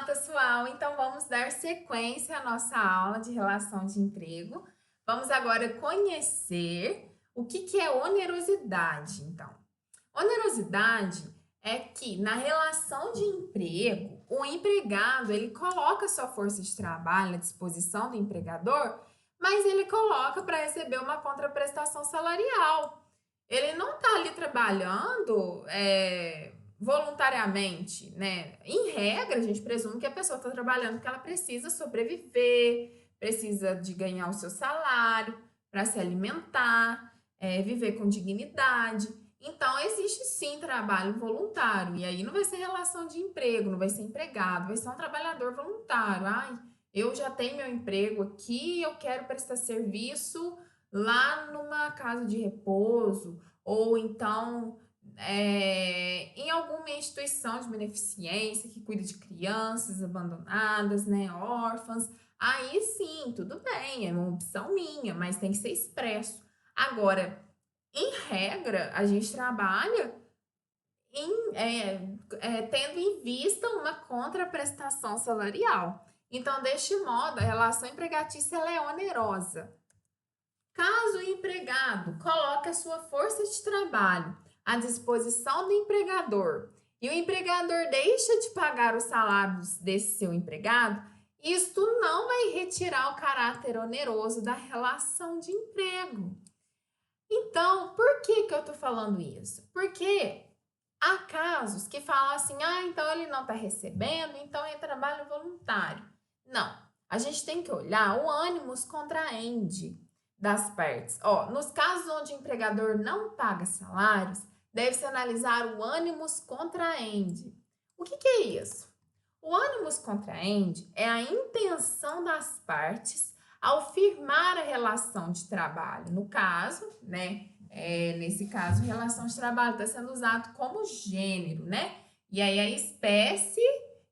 pessoal! Então, vamos dar sequência à nossa aula de relação de emprego. Vamos agora conhecer o que é onerosidade. Então, onerosidade é que na relação de emprego, o empregado ele coloca sua força de trabalho à disposição do empregador, mas ele coloca para receber uma contraprestação salarial. Ele não está ali trabalhando voluntariamente, né? Em regra, a gente presume que a pessoa está trabalhando porque ela precisa sobreviver, precisa de ganhar o seu salário para se alimentar, viver com dignidade. Então, existe sim trabalho voluntário. E aí não vai ser relação de emprego, não vai ser empregado, vai ser um trabalhador voluntário. Ai, eu já tenho meu emprego aqui, eu quero prestar serviço lá numa casa de repouso, ou então em alguma instituição de beneficência que cuida de crianças abandonadas, né, órfãs. Aí sim, tudo bem, é uma opção minha, mas tem que ser expresso. Agora, em regra, a gente trabalha tendo em vista uma contraprestação salarial. Então, deste modo, a relação empregatícia ela é onerosa. Caso o empregado coloque a sua força de trabalho à disposição do empregador e o empregador deixa de pagar os salários desse seu empregado, isto não vai retirar o caráter oneroso da relação de emprego. Então, por que eu estou falando isso? Porque há casos que falam assim, então ele não está recebendo, então é trabalho voluntário. Não, a gente tem que olhar o ânimos contraende das partes. Nos casos onde o empregador não paga salários, deve-se analisar o ânimos contraende. O que é isso? O ânimos contraende é a intenção das partes ao firmar a relação de trabalho. No caso, né? Nesse caso, relação de trabalho está sendo usado como gênero, né? E aí a espécie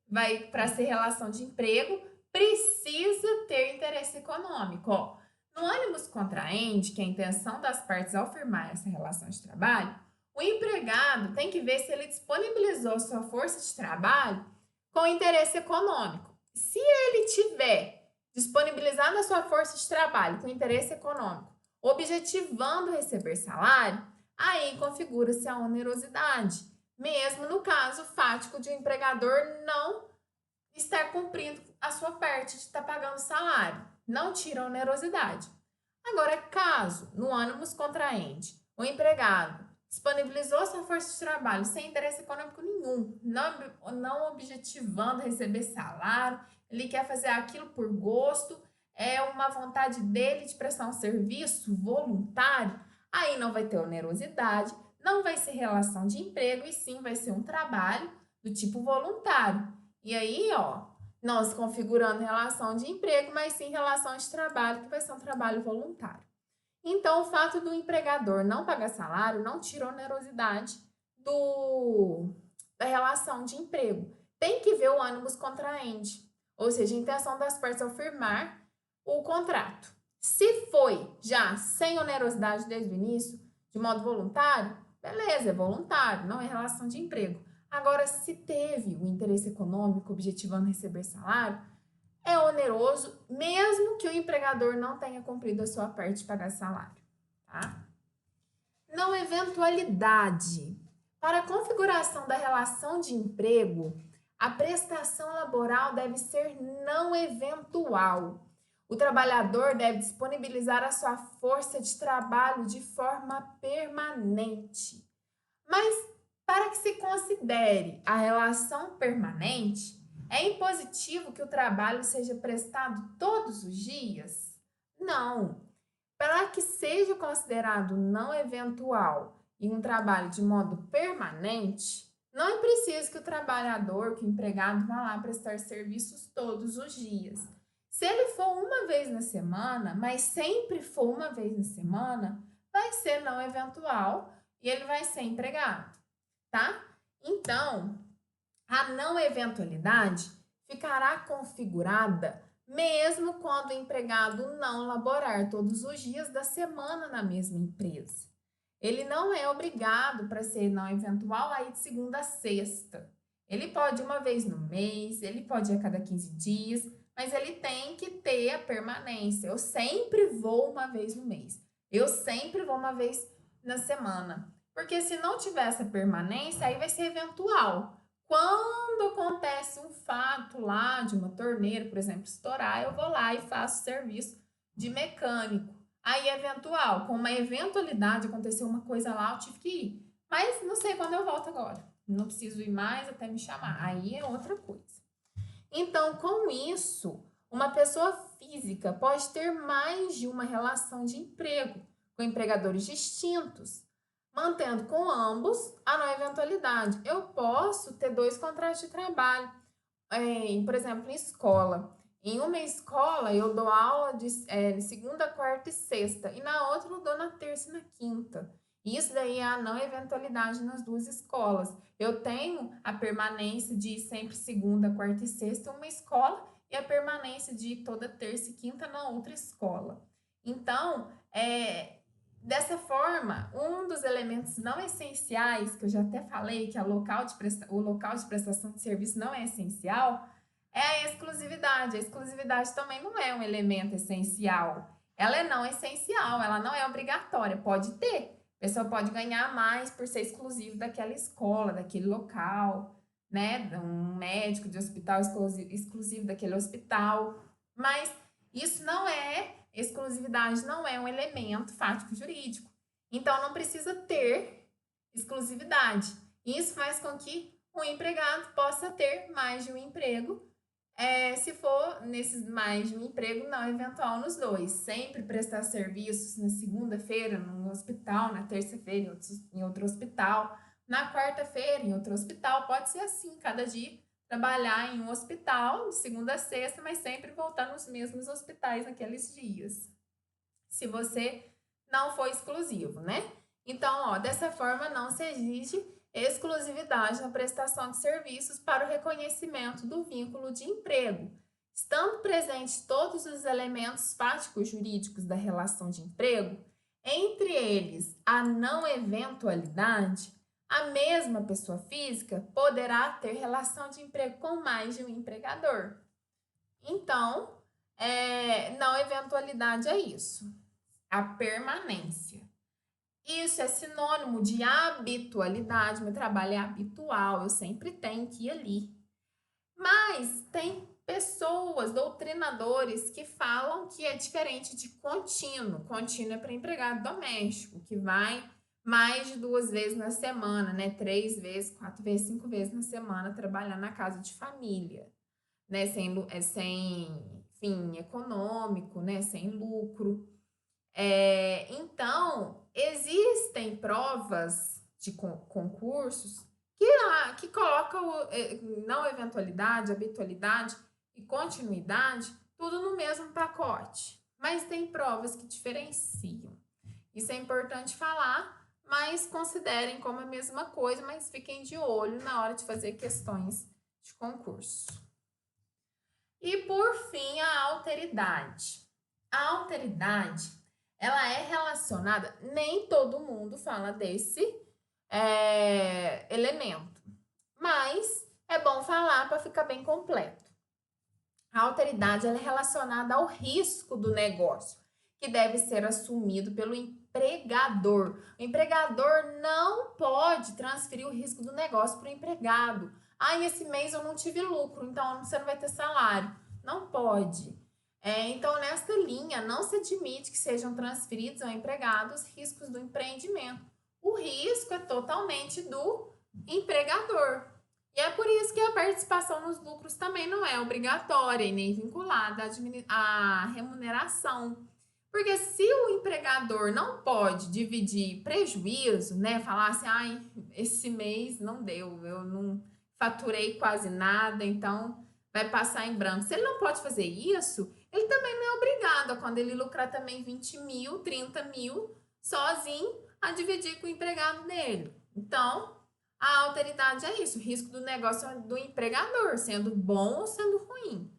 vai para ser relação de emprego, precisa ter interesse econômico. No ânimos contraende, que é a intenção das partes ao firmar essa relação de trabalho, o empregado tem que ver se ele disponibilizou sua força de trabalho com interesse econômico. Se ele tiver disponibilizado a sua força de trabalho com interesse econômico, objetivando receber salário, aí configura-se a onerosidade, mesmo no caso fático de o empregador não estar cumprindo a sua parte de estar pagando salário. Não tira a onerosidade. Agora, caso no ânimos contraende, o empregado disponibilizou sua força de trabalho sem interesse econômico nenhum, não objetivando receber salário, ele quer fazer aquilo por gosto, é uma vontade dele de prestar um serviço voluntário, aí não vai ter onerosidade, não vai ser relação de emprego e sim vai ser um trabalho do tipo voluntário. E aí, nós configurando relação de emprego, mas sim relação de trabalho, que vai ser um trabalho voluntário. Então, o fato do empregador não pagar salário não tira a onerosidade da relação de emprego. Tem que ver o ânimos contraende, ou seja, a intenção das partes ao firmar o contrato. Se foi já sem onerosidade desde o início, de modo voluntário, beleza, é voluntário, não é relação de emprego. Agora, se teve o interesse econômico objetivando receber salário, é oneroso, mesmo que o empregador não tenha cumprido a sua parte de pagar salário, tá? Não eventualidade. Para a configuração da relação de emprego, a prestação laboral deve ser não eventual. O trabalhador deve disponibilizar a sua força de trabalho de forma permanente. Mas, para que se considere a relação permanente, é impositivo que o trabalho seja prestado todos os dias? Não. Para que seja considerado não eventual e um trabalho de modo permanente, não é preciso que o trabalhador, que o empregado vá lá prestar serviços todos os dias. Se ele for uma vez na semana, mas sempre for uma vez na semana, vai ser não eventual e ele vai ser empregado, tá? Então, a não eventualidade ficará configurada mesmo quando o empregado não laborar todos os dias da semana na mesma empresa. Ele não é obrigado para ser não eventual aí de segunda a sexta. Ele pode uma vez no mês, ele pode a cada 15 dias, mas ele tem que ter a permanência. Eu sempre vou uma vez no mês. Eu sempre vou uma vez na semana. Porque se não tiver essa permanência, aí vai ser eventual. Quando acontece um fato lá de uma torneira, por exemplo, estourar, eu vou lá e faço serviço de mecânico. Aí, eventual, com uma eventualidade, aconteceu uma coisa lá, eu tive que ir. Mas não sei quando eu volto agora. Não preciso ir mais até me chamar. Aí é outra coisa. Então, com isso, uma pessoa física pode ter mais de uma relação de emprego com empregadores distintos, mantendo com ambos a não eventualidade. Eu posso ter 2 contratos de trabalho, por exemplo, em escola. Em uma escola, eu dou aula de segunda, quarta e sexta, e na outra eu dou na terça e na quinta. Isso daí é a não eventualidade nas 2 escolas. Eu tenho a permanência de sempre segunda, quarta e sexta em uma escola e a permanência de toda terça e quinta na outra escola. Então, dessa forma, um dos elementos não essenciais, que eu já até falei que o local de prestação de serviço não é essencial, é a exclusividade. A exclusividade também não é um elemento essencial. Ela é não essencial, ela não é obrigatória. Pode ter. A pessoa pode ganhar mais por ser exclusivo daquela escola, daquele local, né? Um médico de hospital exclusivo daquele hospital. Mas isso não é exclusividade, não é um elemento fático jurídico. Então, não precisa ter exclusividade. Isso faz com que o empregado possa ter mais de um emprego, se for nesses mais de um emprego não eventual nos 2. Sempre prestar serviços na segunda-feira num hospital, na terça-feira em outro hospital, na quarta-feira em outro hospital. Pode ser assim, cada dia trabalhar em um hospital de segunda a sexta, mas sempre voltar nos mesmos hospitais naqueles dias. Se você não for exclusivo, né? Então, dessa forma não se exige exclusividade na prestação de serviços para o reconhecimento do vínculo de emprego. Estando presentes todos os elementos fáticos jurídicos da relação de emprego, entre eles a não eventualidade, a mesma pessoa física poderá ter relação de emprego com mais de um empregador. Então, não eventualidade é isso, a permanência. Isso é sinônimo de habitualidade, meu trabalho é habitual, eu sempre tenho que ir ali. Mas tem pessoas, doutrinadores, que falam que é diferente de contínuo. Contínuo é para empregado doméstico, que vai mais de 2 vezes na semana, né? 3 vezes, 4 vezes, 5 vezes na semana trabalhar na casa de família, né? Sem fim econômico, né? Sem lucro. Então, existem provas de concursos que colocam não eventualidade, habitualidade e continuidade, tudo no mesmo pacote. Mas tem provas que diferenciam. Isso é importante falar, mas considerem como a mesma coisa, mas fiquem de olho na hora de fazer questões de concurso. E, por fim, a alteridade. A alteridade, ela é relacionada, nem todo mundo fala desse elemento, mas é bom falar para ficar bem completo. A alteridade ela é relacionada ao risco do negócio, que deve ser assumido pelo empregador. O empregador não pode transferir o risco do negócio para o empregado. Esse mês eu não tive lucro, então você não vai ter salário. Não pode. Então, nesta linha, não se admite que sejam transferidos ao empregado os riscos do empreendimento. O risco é totalmente do empregador. E é por isso que a participação nos lucros também não é obrigatória e nem vinculada à remuneração. Porque se o empregador não pode dividir prejuízo, né? Falar assim, esse mês não deu, eu não faturei quase nada, então vai passar em branco. Se ele não pode fazer isso, ele também não é obrigado, quando ele lucrar também 20 mil, 30 mil, sozinho, a dividir com o empregado dele. Então, a alteridade é isso, o risco do negócio é do empregador, sendo bom ou sendo ruim.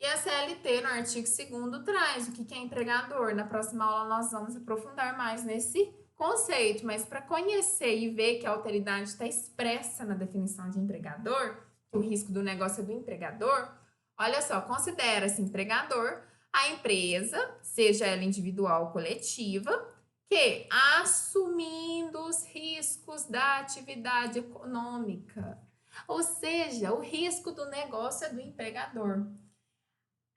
E a CLT, no artigo 2º, traz o que é empregador. Na próxima aula, nós vamos aprofundar mais nesse conceito, mas para conhecer e ver que a alteridade está expressa na definição de empregador, que o risco do negócio é do empregador, olha só, considera-se empregador a empresa, seja ela individual ou coletiva, que, assumindo os riscos da atividade econômica, ou seja, o risco do negócio é do empregador,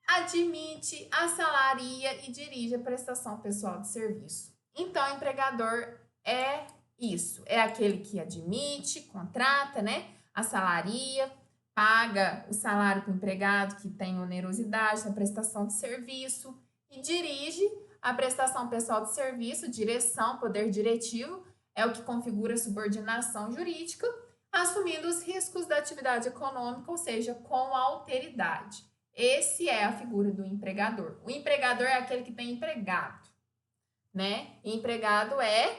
admite, assalaria e dirige a prestação pessoal de serviço. Então, empregador é isso, é aquele que admite, contrata, né, assalaria, paga o salário para o empregado que tem onerosidade na prestação de serviço e dirige a prestação pessoal de serviço, direção, poder diretivo, é o que configura a subordinação jurídica, assumindo os riscos da atividade econômica, ou seja, com alteridade. Esse é a figura do empregador. O empregador é aquele que tem empregado, né? E empregado é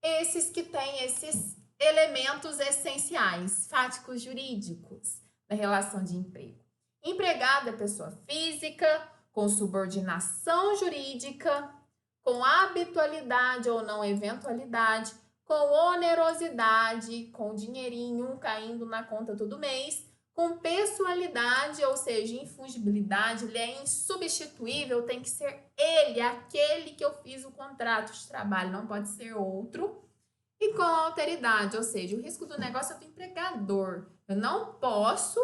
esses que têm esses elementos essenciais, fáticos jurídicos da relação de emprego. Empregado é pessoa física, com subordinação jurídica, com habitualidade ou não eventualidade, com onerosidade, com dinheirinho caindo na conta todo mês, com pessoalidade, ou seja, infungibilidade, ele é insubstituível, tem que ser ele, aquele que eu fiz o contrato de trabalho, não pode ser outro. E com alteridade, ou seja, o risco do negócio é do empregador. Eu não posso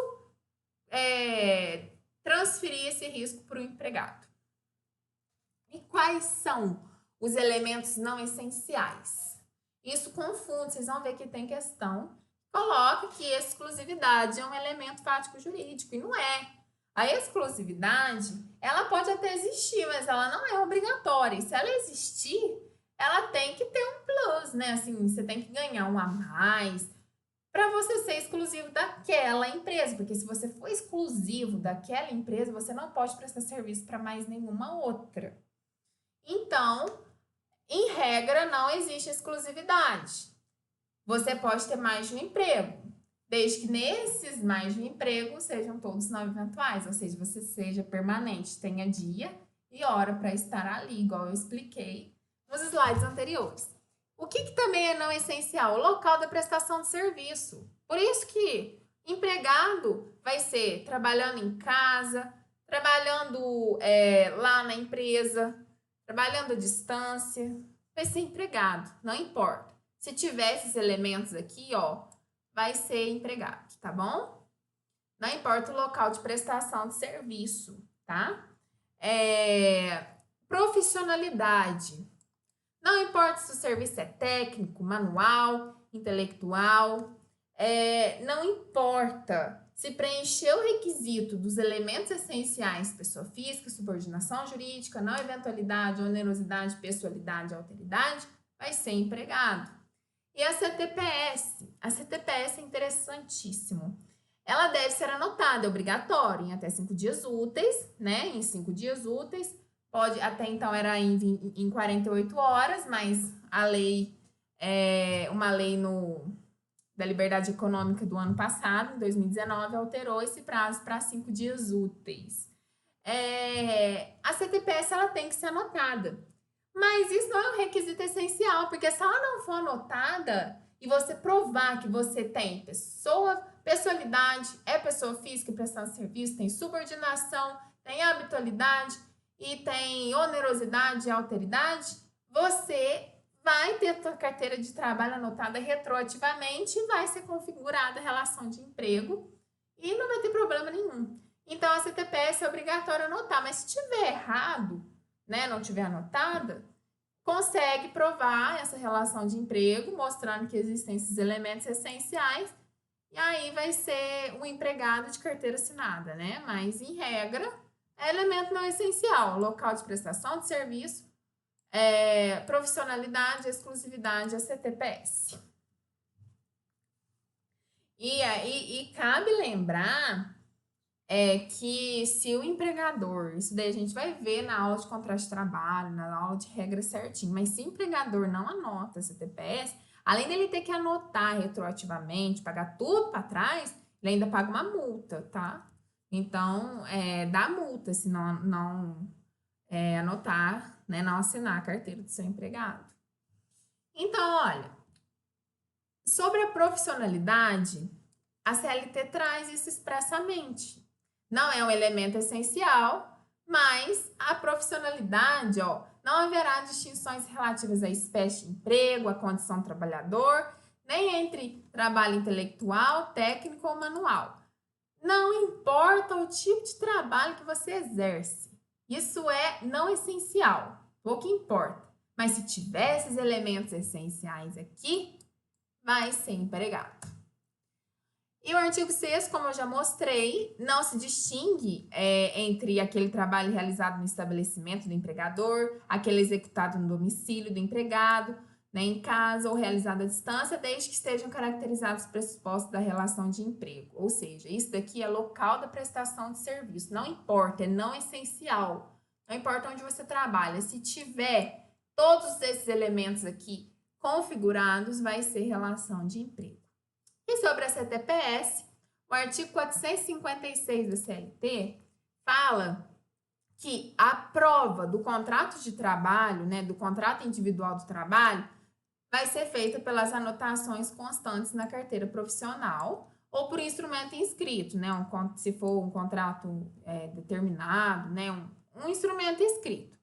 transferir esse risco para o empregado. E quais são os elementos não essenciais? Isso confunde, vocês vão ver que tem questão. Coloca que exclusividade é um elemento fático jurídico, e não é. A exclusividade, ela pode até existir, mas ela não é obrigatória. E se ela existir, ela tem que ter um plus, né? Assim, você tem que ganhar um a mais para você ser exclusivo daquela empresa. Porque se você for exclusivo daquela empresa, você não pode prestar serviço para mais nenhuma outra. Então, em regra, não existe exclusividade. Você pode ter mais de um emprego, desde que nesses mais de um emprego sejam todos não eventuais, ou seja, você seja permanente, tenha dia e hora para estar ali, igual eu expliquei nos slides anteriores. O que também é não essencial? O local da prestação de serviço. Por isso que empregado vai ser trabalhando em casa, trabalhando lá na empresa, trabalhando à distância, vai ser empregado, não importa. Se tiver esses elementos aqui, ó, vai ser empregado, tá bom? Não importa o local de prestação de serviço, tá? Profissionalidade. Não importa se o serviço é técnico, manual, intelectual. Não importa se preencher o requisito dos elementos essenciais, pessoa física, subordinação jurídica, não eventualidade, onerosidade, pessoalidade, alteridade, vai ser empregado. E a CTPS? A CTPS é interessantíssimo. Ela deve ser anotada, é obrigatória, em até 5 dias úteis, né? Em 5 dias úteis. Pode, até então era em 48 horas, mas a lei, uma lei da Liberdade Econômica do ano passado, em 2019, alterou esse prazo para 5 dias úteis. A CTPS ela tem que ser anotada. Mas isso não é um requisito essencial, porque se ela não for anotada e você provar que você tem pessoalidade, é pessoa física prestando serviço, tem subordinação, tem habitualidade e tem onerosidade e alteridade, você vai ter a sua carteira de trabalho anotada retroativamente e vai ser configurada a relação de emprego e não vai ter problema nenhum. Então, a CTPS é obrigatório anotar, mas se tiver errado, né, não tiver anotada, consegue provar essa relação de emprego, mostrando que existem esses elementos essenciais, e aí vai ser um empregado de carteira assinada, né? Mas, em regra, é elemento não essencial, local de prestação de serviço, profissionalidade, exclusividade, a CTPS. E cabe lembrar que se o empregador, isso daí a gente vai ver na aula de contrato de trabalho, na aula de regra certinho, mas se o empregador não anota a CTPS, além dele ter que anotar retroativamente, pagar tudo para trás, ele ainda paga uma multa, tá? Então, dá multa se não anotar, né, não assinar a carteira do seu empregado. Então, olha, sobre a profissionalidade, a CLT traz isso expressamente. Não é um elemento essencial, mas a profissionalidade, ó, não haverá distinções relativas à espécie de emprego, à condição do trabalhador, nem entre trabalho intelectual, técnico ou manual. Não importa o tipo de trabalho que você exerce. Isso é não essencial, pouco importa. Mas se tiver esses elementos essenciais aqui, vai ser empregado. E o artigo 6º, como eu já mostrei, não se distingue entre aquele trabalho realizado no estabelecimento do empregador, aquele executado no domicílio do empregado, né, em casa ou realizado à distância, desde que estejam caracterizados os pressupostos da relação de emprego. Ou seja, isso daqui é local da prestação de serviço. Não importa, é não essencial. Não importa onde você trabalha. Se tiver todos esses elementos aqui configurados, vai ser relação de emprego. E sobre a CTPS, o artigo 456 da CLT fala que a prova do contrato de trabalho, né, do contrato individual do trabalho, vai ser feita pelas anotações constantes na carteira profissional ou por instrumento inscrito, né, se for um contrato determinado, né, um instrumento escrito.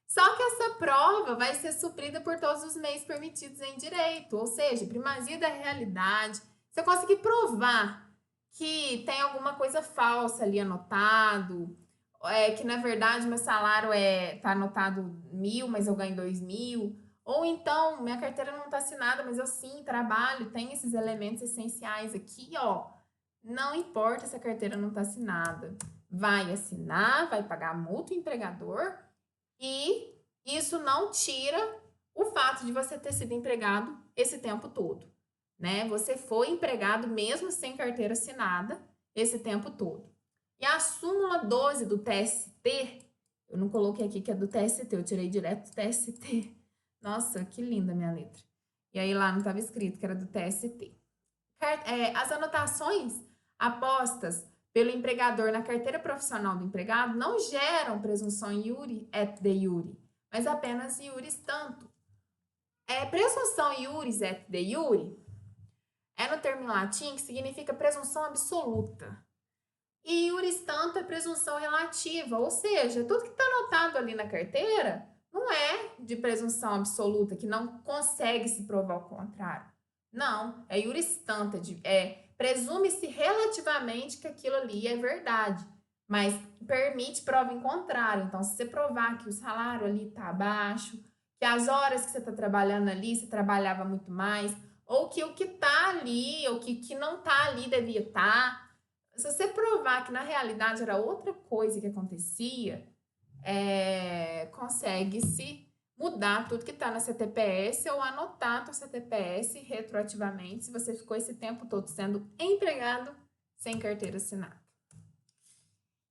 Só que essa prova vai ser suprida por todos os meios permitidos em direito, ou seja, primazia da realidade. Se eu conseguir provar que tem alguma coisa falsa ali anotado, que na verdade meu salário tá anotado 1.000, mas eu ganho 2.000, ou então minha carteira não está assinada, mas eu sim trabalho, tem esses elementos essenciais aqui, ó. Não importa se a carteira não está assinada, vai assinar, vai pagar multa ao empregador e isso não tira o fato de você ter sido empregado esse tempo todo, né? Você foi empregado mesmo sem carteira assinada esse tempo todo. E a súmula 12 do TST, eu não coloquei aqui que é do TST, eu tirei direto do TST. Nossa, que linda a minha letra. E aí lá não estava escrito que era do TST. As anotações apostas pelo empregador na carteira profissional do empregado não geram presunção iure et de iure, mas apenas iuris tanto. Presunção iuris et de iure é no termo em latim que significa presunção absoluta. E iuris tanto é presunção relativa, ou seja, tudo que está anotado ali na carteira não é de presunção absoluta, que não consegue se provar o contrário. Não, é iuris tanto, presume-se relativamente que aquilo ali é verdade, mas permite prova em contrário. Então, se você provar que o salário ali está abaixo, que as horas que você está trabalhando ali, você trabalhava muito mais, ou que o que está ali, ou que não está ali devia estar. Se você provar que na realidade era outra coisa que acontecia, consegue-se mudar tudo que está na CTPS ou anotar a tua CTPS retroativamente se você ficou esse tempo todo sendo empregado sem carteira assinada.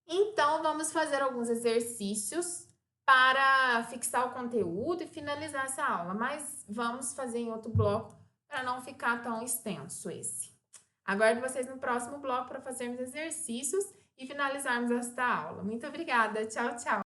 Então, vamos fazer alguns exercícios para fixar o conteúdo e finalizar essa aula, mas vamos fazer em outro bloco para não ficar tão extenso esse. Aguardo vocês no próximo bloco para fazermos exercícios e finalizarmos esta aula. Muito obrigada. Tchau, tchau.